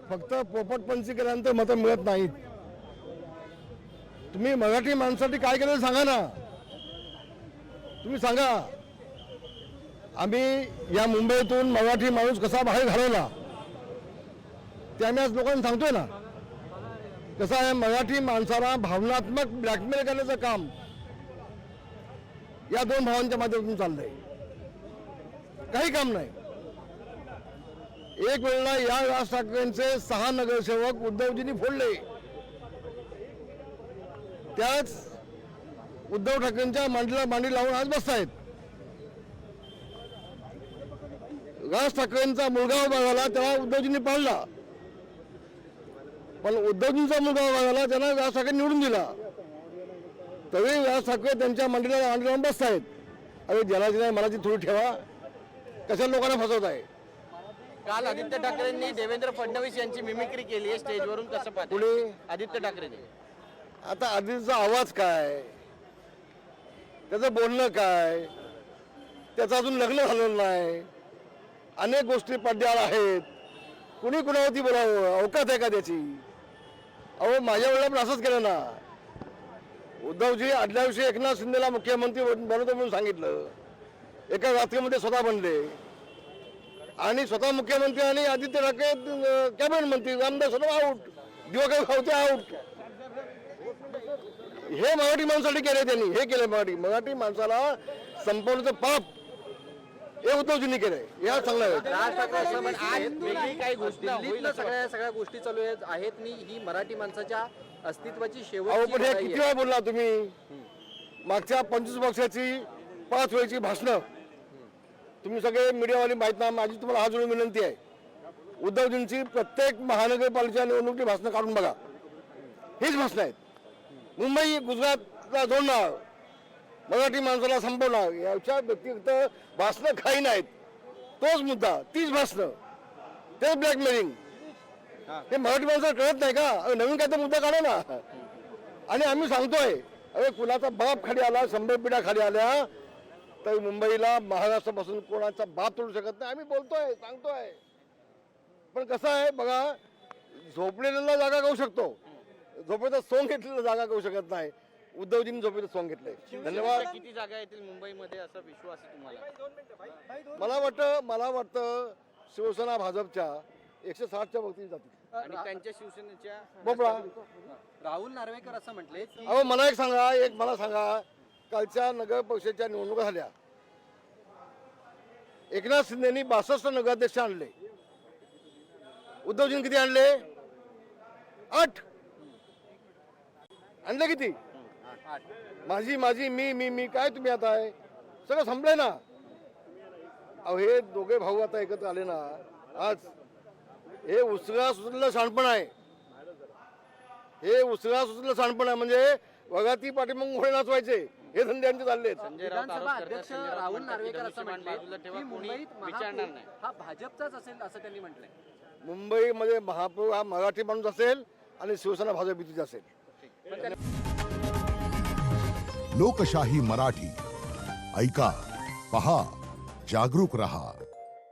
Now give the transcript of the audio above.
फक्त पोपटपंची केल्यानंतर मतं मिळत नाहीत. तुम्ही मराठी माणसासाठी काय केलं सांगा ना. तुम्ही सांगा. आम्ही या मुंबईतून मराठी माणूस कसा बाहेर घालवला ते आम्ही आज लोकांना सांगतोय ना. कसं आहे, मराठी माणसाला भावनात्मक ब्लॅकमेल करण्याचं काम या दोन भावांच्या माध्यमातून चाललंय. काही काम नाही. एक वेळेला या राज ठाकरेंचे 6 नगरसेवक उद्धवजींनी फोडले. त्याच उद्धव ठाकरेंच्या मांडीला मांडी लावून आज बसतायत. राज ठाकरेंचा मुलगा उभा झाला तेव्हा उद्धवजींनी पाळला, पण उद्धवजींचा मुलगा उभा झाला त्यांना राज ठाकरे निवडून दिला. तरी राज ठाकरे त्यांच्या मांडीला मांडी लावून बसतायत. अरे ज्यालाची नाही मनाची थोडी ठेवा. कशा लोकांना फसवत आहे. काल आदित्य ठाकरेंनी देवेंद्र फडणवीस यांची मिमिक्री केली आहे स्टेजवरून, कसं पाहता? पुढे आदित्य ठाकरेंनी आता आधीचा आवाज काय, त्याचं बोलणं काय, त्याचं अजून लग्न झालेलं नाही. अनेक गोष्टी पडद्यावर आहेत. कुणी कुणावरती बोलावं, अवकाश आहे का त्याची? अहो माझ्या वेळेला पण असंच केलं ना. उद्धवजी आदल्या दिवशी एकनाथ शिंदेला मुख्यमंत्री बनवतो म्हणून सांगितलं. एका रात्रीमध्ये स्वतः बनले आणि स्वतः मुख्यमंत्री आणि आदित्य ठाकरे कॅबिनेट मंत्री. रामदास स्वतः आऊट, दिवाकर खावते आऊट. हे मराठी माणसासाठी केले त्यांनी. हे केले मराठी माणसाला संपवण्याचं पाप हे उद्धवजींनी केलंय. या चांगलं राज ठाकरे असं म्हणतात वेगळी काही गोष्टी दिल्लीतलं सगळ्या गोष्टी चालू आहेत नी ही मराठी माणसाच्या अस्तित्वाची शेवटची पण हे लढाई किती आहे. वेळा बोलला तुम्ही. मागच्या 25 वर्षाची 5 वेळची भाषणं तुम्ही सगळे मीडियावाली माहित ना. माझी तुम्हाला हात जोडून विनंती आहे, उद्धवजींची प्रत्येक महानगरपालिका निवडणुकीची भाषणं काढून बघा. हीच भाषणं आहेत. मुंबई गुजरातला जोडणार, मराठी माणसाला संपवणार, याच्या व्यतिरिक्त भाषणं काही नाहीत. तोच मुद्दा, तीच भाषणं, तेच ब्लॅकमेलिंग. हे मराठी माणसाला कळत नाही का? नवीन काय तर मुद्दा काढा ना. आणि आम्ही सांगतोय, अरे कुणाचा बाप खाली आला, 100 पिढ्या खाली आल्या तर मुंबईला महाराष्ट्रापासून कोणाचा बाप तोडू शकत नाही. आम्ही बोलतोय, सांगतोय. पण कसं आहे बघा, झोपलेल्याला जागा करू शकतो, झोपेचा सोंग घेतलेला जागा करू शकत नाही. उद्धवजींनी झोपेचं सोंग घेतलंय. धन्यवाद. किती जागा येतील मुंबईमध्ये असा विश्वास आहे तुम्हाला? मला वाटतं शिवसेना भाजपच्या 160च्या वरती जातील. आणि त्यांच्या शिवसेनेच्या बोपळा. राहुल नार्वेकर असं म्हटले की अहो मला सांगा, कालच्या नगर परिषदेच्या निवडणुका झाल्या. एकनाथ शिंदेनी 62 नगराध्यक्ष आणले. उद्धवजींनी किती आणले? 8 आणले. किती? माझी मी काय तुम्ही आता आहे सगळं संपलंय ना. अहो हे दोघे भाऊ आता एकत्र आले ना आज. हे उसळा सुचलेलं शहाणपण आहे. हे उसळा सुचलेलं शहाणपण आहे. म्हणजे वगाती पाठीमागून घोडे नाचवायचे हे धंदे यांचे चालले. विधानसभा अध्यक्ष राहुल नार्वेकर असं म्हटले की मुंबईत विचारणार नाही, हा भाजपचाच असेल असं त्यांनी म्हटलंय. मुंबईमध्ये महापौर हा मराठी माणूस असेल आणि शिवसेना भाजप युतीची असेल. लोकशाही मराठी ऐका, पहा, जागरूक रहा.